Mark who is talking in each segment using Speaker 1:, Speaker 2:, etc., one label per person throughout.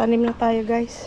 Speaker 1: Magtatanim na tayo, guys.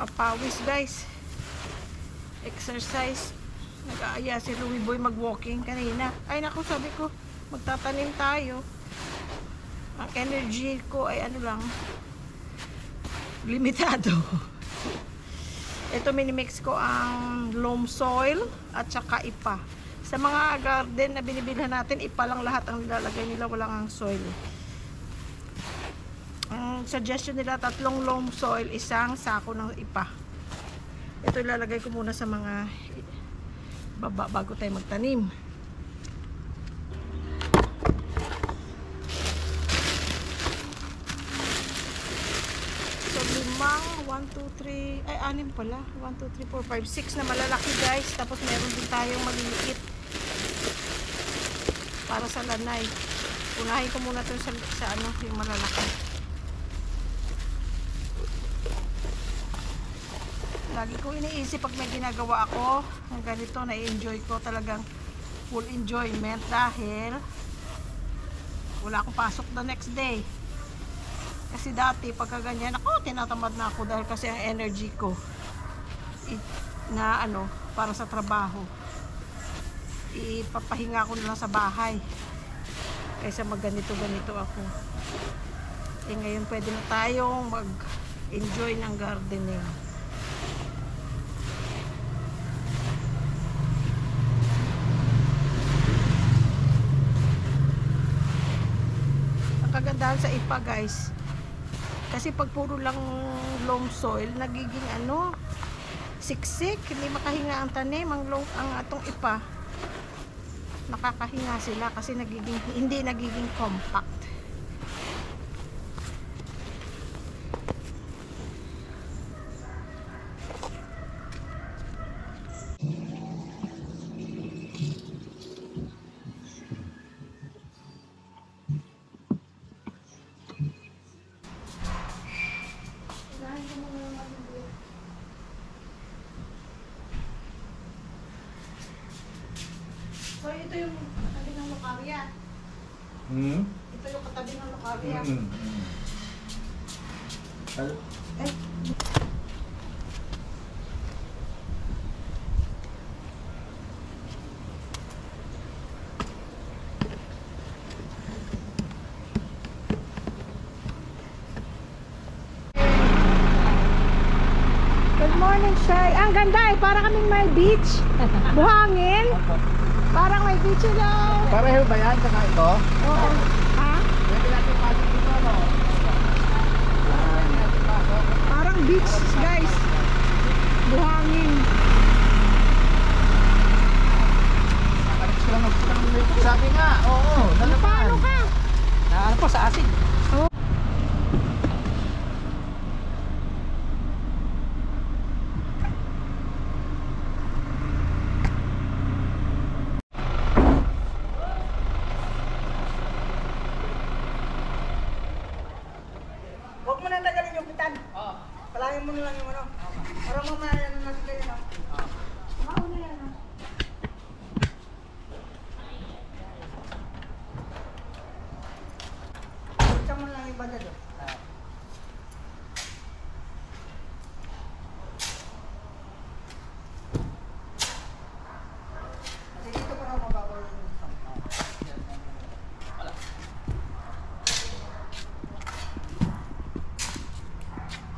Speaker 1: Papawis, guys. Exercise. Nag-aaya si Louie Boy mag-walking kanina. Ay naku, sabi ko magtatanim tayo. Ang energy ko ay ano lang, limitado. Ito minimix ko ang loam soil at saka ipa. Sa mga garden na binibilhan natin, ipa lang lahat ang nilalagay nila, walang ang soil. Ang suggestion nila, 3 loam soil, 1 sako ng ipa. Ito ilalagay ko muna sa mga baba bago tayo magtanim. So 5, 1, 2, 3, ay 6 pala, 1, 2, 3, 4, 5, 6 na malalaki, guys. Tapos meron din tayong maliliit para sa lanay. Unahin ko muna ito sa ano, yung malalaki. Lagi ko iniisip pag may ginagawa ako ng ganito, na-enjoy ko, talagang full enjoyment dahil wala akong pasok the next day. Kasi dati pagka ganyan, ako tinatamad na ako dahil kasi ang energy ko na ano, para sa trabaho, ipapahinga ko na lang sa bahay. kaysa magganito-ganito ako. Eh ngayon pwede na tayong mag-enjoy ng gardening. Ang kagandahan sa IPA guys, kasi pag puro lang loam soil, nagiging siksik, hindi makahinga ang tanim, ang atong IPA. Nakakahinga sila kasi hindi nagiging compact. So ito yung katabi ng lokarya. Ito yung katabi ng lokarya. Eh. Good morning, Shay. Ang ganda eh, para kaming may beach. Buhangin. Parang may beach daw.
Speaker 2: Pareho ba yan? Saka ito?
Speaker 1: Oo. Ha?
Speaker 2: Pwede natin pasok dito, no?
Speaker 1: Parang beach, guys. Buhangin.
Speaker 2: Sabi nga, oo.
Speaker 1: Paano ka?
Speaker 2: Ano po sa asin?
Speaker 1: Huwag mo na tagalin yung pitan.
Speaker 2: Oo.
Speaker 1: Palayan mo na lang yung para mamaya na natin kayo na. Mauna yan Pagka mo lang yung banda doon. Dito pa ako mababaw yung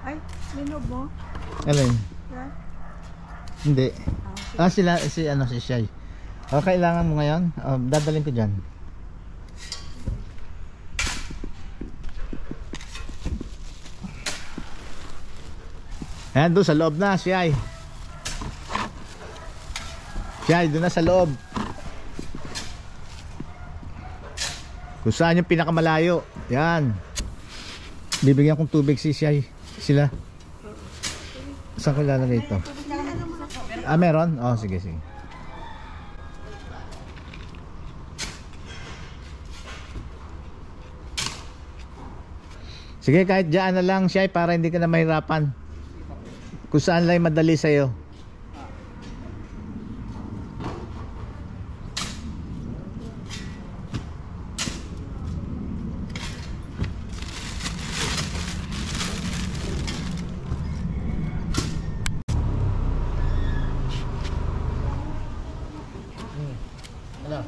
Speaker 1: ay, linog mo?
Speaker 2: Alin?
Speaker 1: Yeah.
Speaker 2: Hindi. Si Shay. Kailangan mo ngayon? Dadalhin ko dyan. Ayan, doon sa loob na, Shay. Shay, doon na sa loob. Kung saan yung pinakamalayo. Yan. Bibigyan kong tubig sila. Saan ko lalagay ito? Meron? Sige. Sige, kahit dyan na lang siya para hindi ka na mahirapan. Kung saan lang madali sa'yo. Ano?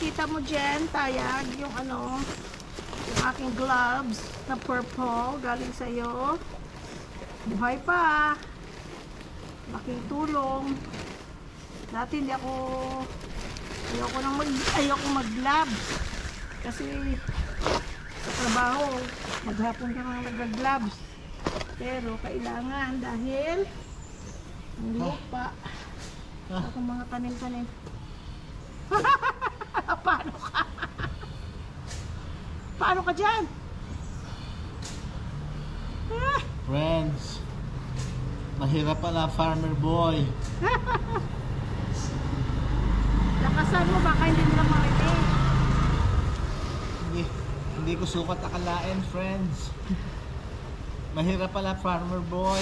Speaker 1: Kita mo dyan, tayag, yung yung aking gloves na purple, galing sa'yo. Buhay pa. Laking tulong. Dati ayoko mag-gloves. Kasi sa trabaho, maghapon ka nang nag-gloves. Pero kailangan dahil ang lupa at ang mga tanim-tanim. Paano ka? Paano ka dyan?
Speaker 2: Friends, mahirap pala farmer boy.
Speaker 1: Lakasan mo, baka hindi mo lang marinig.
Speaker 2: Hindi ko sukat akalain, friends. Mahirap pala farmer boy.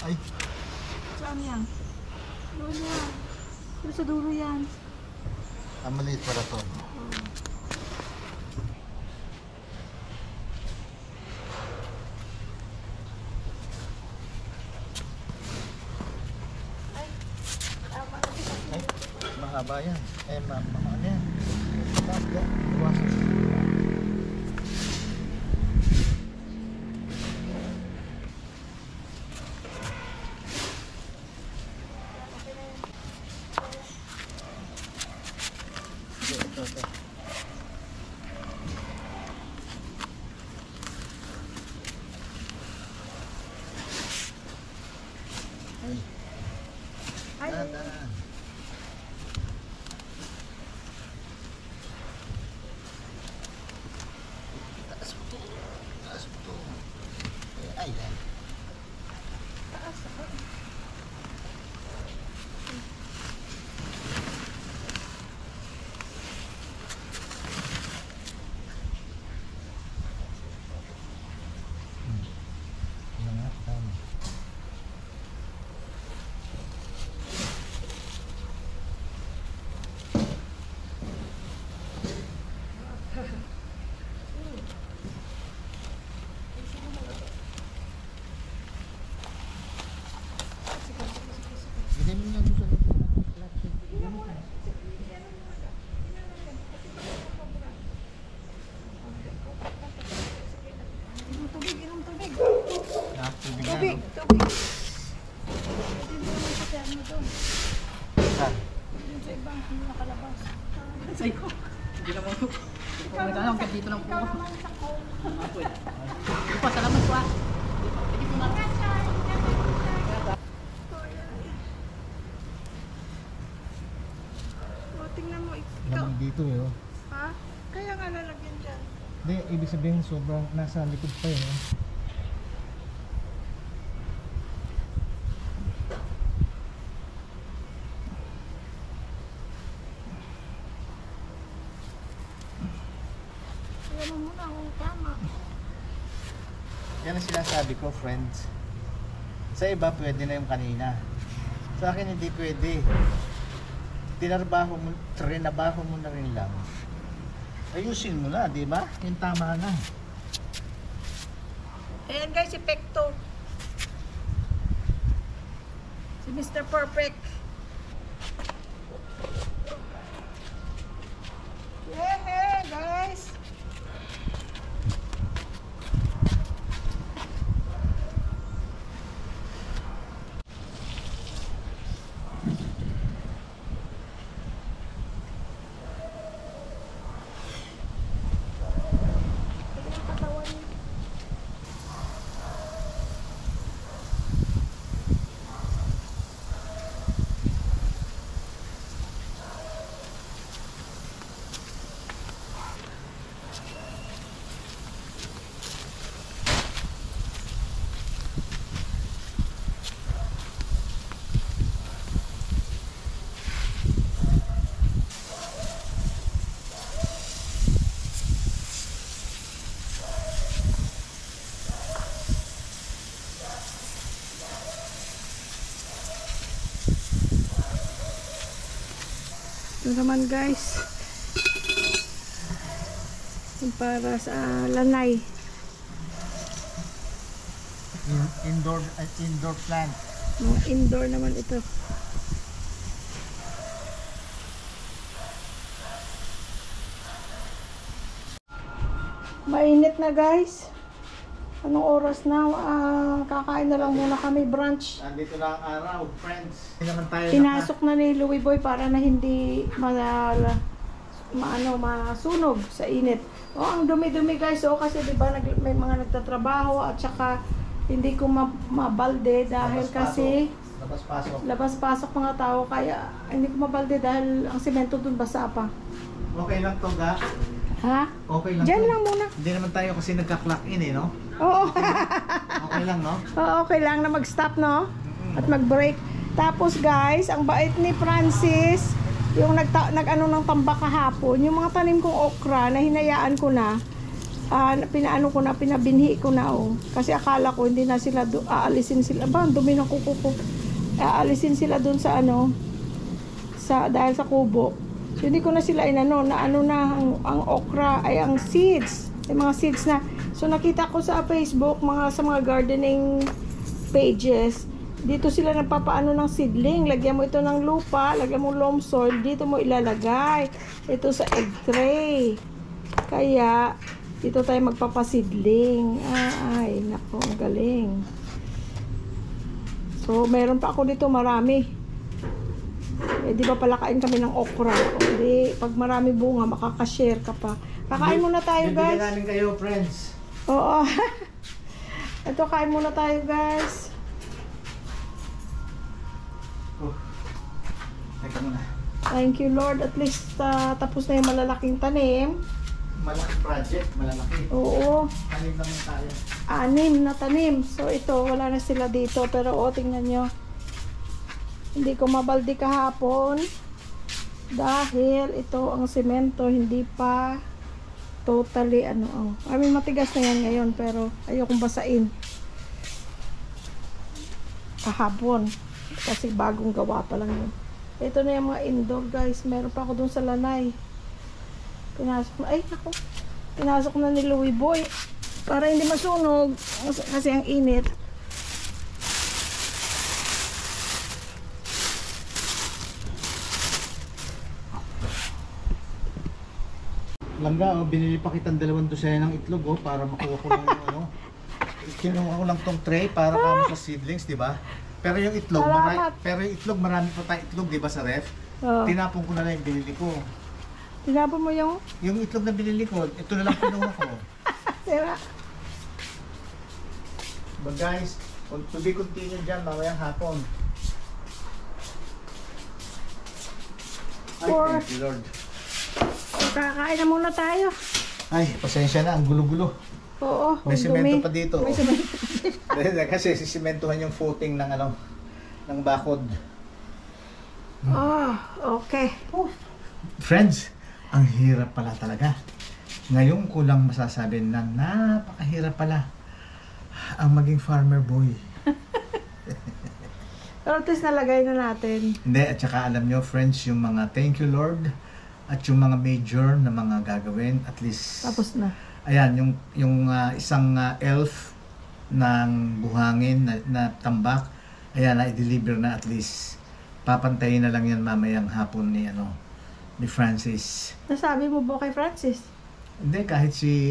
Speaker 2: Ay,
Speaker 1: Saan yan? Doon yan. Doon sa dulo yan.
Speaker 2: ang maliit para to. Ay, mahaba yan. Ano yan? Iwasan. Ito.
Speaker 1: Ay,
Speaker 2: Dahan. Taas mo to. Taas mo to. Ayan.
Speaker 1: taas ako.
Speaker 2: Ano nga? Tama. Hindi mo nga gusto ng plastic.
Speaker 1: Inom tubig, inom tubig.
Speaker 2: Ah, tubig na,
Speaker 1: Tubig,
Speaker 2: no?
Speaker 1: tubig. Hindi mo naman sa tiyan mo doon.
Speaker 2: Saan?
Speaker 1: Doon sa ibang nakalabas.
Speaker 3: Sa'yo. Hindi naman ko. May tanong ka dito ng
Speaker 1: Ikaw
Speaker 3: puwa.
Speaker 1: naman sa ko.
Speaker 3: Hindi pa, salamat po ah. Hindi po natin.
Speaker 1: O, tingnan mo. Ikaw.
Speaker 2: Lamang dito eh, oh.
Speaker 1: Ha? Kaya nga lalagyan dyan.
Speaker 2: Hindi, ibig sabihin sobrang nasa likod pa eh.
Speaker 1: Kaya mo muna kung tama.
Speaker 2: Yan ang sinasabi ko, friends. Sa iba, pwede na yung kanina. Sa akin, hindi pwede. Trinabaho mo na rin lang. Ayusin mo na, di ba? Yung tama na.
Speaker 1: Ayan guys, si Pekto. Si Mr. Perfect. Yeah, guys. Ito naman guys, yung para sa lanay.
Speaker 2: Indoor plant.
Speaker 1: Mga indoor naman ito. Mainit na guys. Anong oras na? Kakain na lang muna kami brunch.
Speaker 2: Nandito na ang araw, friends. Hindi naman tayo
Speaker 1: Pinasok na ni Louie Boy para na hindi masunog sa init. Oh, ang dumi-dumi guys. Oh, kasi 'di ba may mga nagtatrabaho at saka hindi ko mabalde dahil kasi labas-pasok mga tao kaya hindi ko mabalde dahil ang semento dun basa pa.
Speaker 2: Okay lang to, Ga.
Speaker 1: Ha?
Speaker 2: Okay lang
Speaker 1: Diyan
Speaker 2: to.
Speaker 1: lang muna.
Speaker 2: Hindi naman tayo kasi nagka-clock in eh, no?
Speaker 1: Oo.
Speaker 2: Okay lang, no?
Speaker 1: Oo, okay lang na mag-stop, no? At mag-break. Tapos guys, ang bait ni Francis, yung nag-ano ng tambak kahapon, yung mga tanim kong okra na hinayaan ko na, pinabinhi ko na, oh. Kasi akala ko hindi na sila aalisin sila. Ba, ang dumi ng kuko ko. Aalisin sila dun sa dahil sa kubo. So, hindi ko na sila inano na ang okra ay ang seeds. May mga seeds na. So nakita ko sa Facebook sa mga gardening pages, dito sila nagpapaano ng seedling. Lagyan mo ito ng lupa, lagyan mo loam soil, dito mo ilalagay. Ito sa egg tray. Kaya dito tayo magpapaseedling. Ay, nako, ang galing. So meron pa ako dito marami. Di ba palakain kami ng okra? O di, pag marami bunga, makakashare ka pa. Kakain muna tayo, guys.
Speaker 2: Bibigyan namin kayo, friends.
Speaker 1: Oo. Ito, kain muna tayo, guys.
Speaker 2: Teka muna.
Speaker 1: Thank you, Lord. At least tapos na yung malalaking tanim.
Speaker 2: Malaking project, malalaki.
Speaker 1: Oo.
Speaker 2: Tanim naman tayo.
Speaker 1: 6 na tanim. So, ito, wala na sila dito. Pero, tingnan nyo. Hindi ko mabaldi kahapon. Dahil ito, ang semento, hindi pa totally, I mean, matigas na yan ngayon. Pero, ayokong basain. Kahapon. Kasi bagong gawa pa lang yun. Ito na yung mga indoor, guys. Meron pa ako dun sa lanay. Pinasok na ni Louie Boy para hindi masunog kasi ang init.
Speaker 2: Langga, binili pa kitang 2 dosena ng itlog, para makuha ko lang yung kinuha ko lang tong tray para kamo sa seedlings, di ba? Pero yung itlog, marami pa tayong itlog, di ba, sa ref?
Speaker 1: Oh.
Speaker 2: Tinapon ko na lang yung binili ko.
Speaker 1: Tinapon mo yung
Speaker 2: itlog na binili ko, ito na lang kinuha ko.
Speaker 1: sira.
Speaker 2: But guys, to be continued dyan, mamayang hapon. Ay, thank you, Lord.
Speaker 1: Kakain na muna tayo.
Speaker 2: Ay, pasensya na, ang gulo-gulo.
Speaker 1: Oo,
Speaker 2: May semento pa dito.
Speaker 1: May semento.
Speaker 2: Kasi sisimentohan yung footing ng ng bakod.
Speaker 1: Oh, okay.
Speaker 2: Friends, ang hirap pala talaga. Ngayon ko lang masasabi na napakahirap pala ang maging farmer boy.
Speaker 1: Pero at least nalagay na natin.
Speaker 2: Hindi, at saka alam nyo, friends, yung mga thank you Lord at yung mga major na mga gagawin, at least
Speaker 1: Tapos na.
Speaker 2: ayan, yung isang elf ng buhangin na tambak, ayan, na-deliver na, at least papantayin na lang yan mamayang hapon ni Francis.
Speaker 1: Nasabi mo ba kay Francis?
Speaker 2: Hindi, kahit si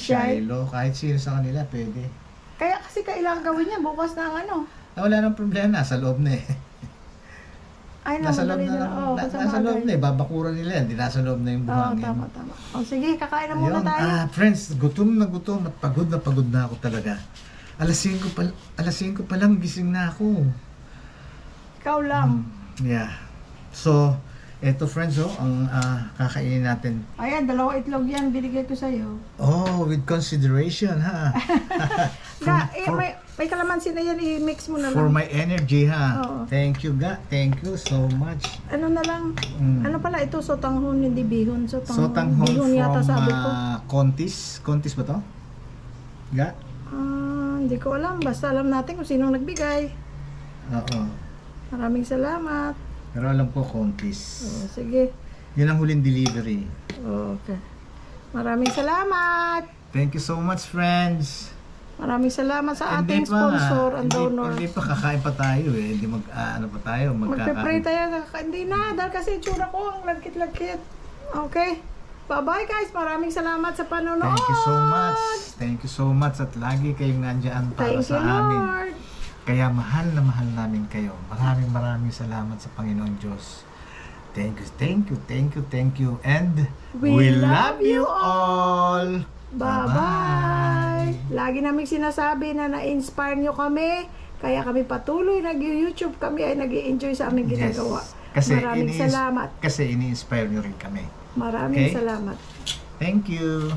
Speaker 2: Shiloh, kahit sino sa kanila pwede.
Speaker 1: Kaya kasi kailangan gawin niya bukas na ang
Speaker 2: Wala nang problema, nasa loob na eh.
Speaker 1: Ay,
Speaker 2: nasa loob na eh, babakuran nila yan, di nasa loob na yung buhangin.
Speaker 1: Tama. O sige, kakain na muna tayo.
Speaker 2: Friends, gutom na pagod na ako talaga. Alas 5 pa lang gising na ako.
Speaker 1: Ikaw lang.
Speaker 2: Yeah. So, eto friends, ang kakainin natin.
Speaker 1: Ayan, 2 itlog yan, binigay ko sa'yo.
Speaker 2: Oh, with consideration, ha?
Speaker 1: May kalamansi na yan, i-mix mo na lang.
Speaker 2: For my energy, ha?
Speaker 1: Oo.
Speaker 2: Thank you, Ga. Thank you so much.
Speaker 1: Ano na lang? Ano pala ito? Sotanghon, hindi bihon.
Speaker 2: Sotanghon
Speaker 1: bihon yata
Speaker 2: from
Speaker 1: sabi ko.
Speaker 2: Contis. Contis ba to? Ga?
Speaker 1: Hindi ko alam. Basta alam natin kung sinong nagbigay.
Speaker 2: Oo.
Speaker 1: Maraming salamat.
Speaker 2: Pero alam ko Contis.
Speaker 1: Sige.
Speaker 2: Yun ang huling delivery.
Speaker 1: Okay. Maraming salamat.
Speaker 2: Thank you so much, friends.
Speaker 1: Maraming salamat sa ating sponsor, ang donor.
Speaker 2: Hindi pa kakain pa tayo eh. Hindi magkakain.
Speaker 1: Magpe-pray tayo. Hindi na, dahil kasi itsura ko ang lagkit-lagkit. Okay. Bye-bye guys. Maraming salamat sa panonood.
Speaker 2: Thank you so much. Thank you so much at lagi kayong nandiyan para
Speaker 1: Thank
Speaker 2: sa
Speaker 1: you,
Speaker 2: amin.
Speaker 1: Lord.
Speaker 2: Kaya mahal na mahal namin kayo. Maraming salamat sa Panginoon Diyos. Thank you, thank you, thank you, thank you. And
Speaker 1: We
Speaker 2: love
Speaker 1: love you
Speaker 2: you all.
Speaker 1: Bye-bye! Lagi namin sinasabi na na-inspire nyo kami. Kaya kami patuloy nag-YouTube kami ay nag-i-enjoy sa aming ginagawa. Maraming salamat.
Speaker 2: Kasi ini-inspire nyo rin kami.
Speaker 1: Maraming
Speaker 2: Okay?
Speaker 1: salamat.
Speaker 2: Thank you.